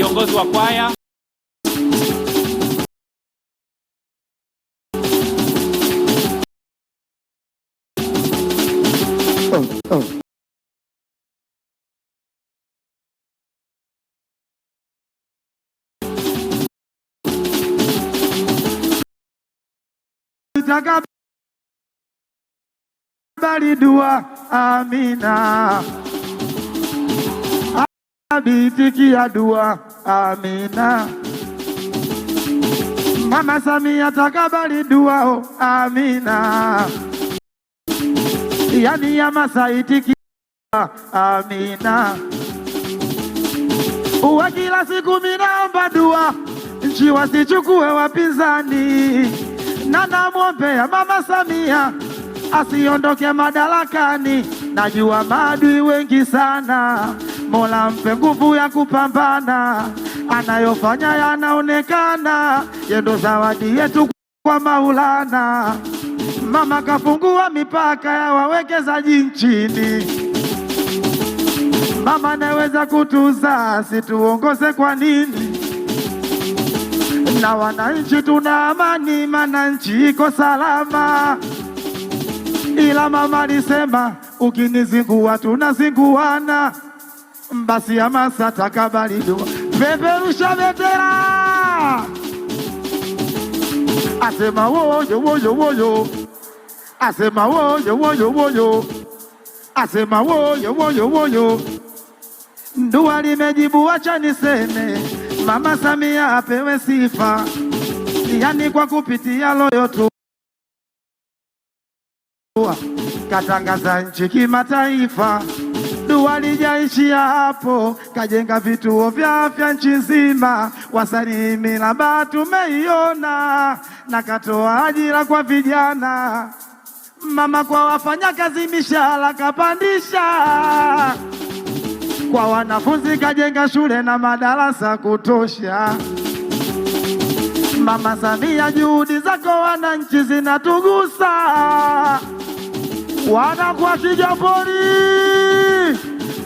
kiongozi wa kwaya. Takabali dua, amina. Abitikia dua, amina. Mama Samia takabali dua, oh, amina. Yani ya masaitikia, amina. Uwa kila siku minaomba dua, nchi wasichukue wapinzani. Na namwombea Mama Samia asiondoke madarakani. Najua maadui wengi sana, Mola mpe nguvu ya kupambana. Anayofanya yanaonekana, yendo zawadi yetu kwa Maulana. Mama kafungua mipaka ya wawekezaji nchini. Mama naweza kutuza, situongoze kwa nini? Na wananchi tuna amani, maana nchi iko salama. Ila mama alisema ukinizingua tunazinguana. Basi hamasa takabali dua, peperusha bendera. Asema woyo woyo woyo, asema woyo woyo woyo, asema woyo woyo woyo. Dua limejibu, acha niseme Mama Samia apewe sifa, yani kwa kupitia loyo tu katangaza nchi kimataifa. Dua lijaishia hapo, kajenga vituo vya afya nchi nzima. Wasanii Milamba tumeiona, na katoa ajira kwa vijana. Mama kwa wafanyakazi mishahara kapandisha. Kwa wanafunzi kajenga shule na madarasa kutosha. Mama Samia, juhudi zako wananchi zinatugusa. Wana kwa Kigamboni,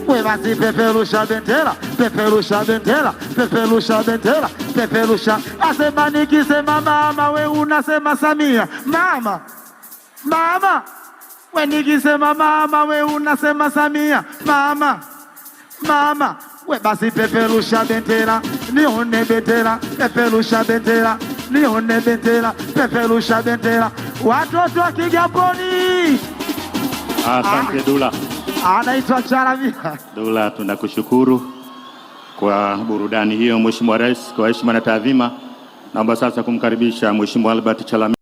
we basi peperusha bendera, peperusha bendera, peperusha bendera, peperusha. Asema nikisema mama, we unasema Samia. Mama, mama, we nikisema mama, we unasema Samia. Mama, mama, we basi peperusha bendera, nione bendera, peperusha bendera, nione bendera, peperusha bendera. Watoto wa Kigamboni. Asante Dula. Anaitwa Chalamila. Dula, tunakushukuru kwa burudani hiyo Mheshimiwa Rais. Kwa heshima na taadhima, naomba sasa kumkaribisha Mheshimiwa Albert Chalamila.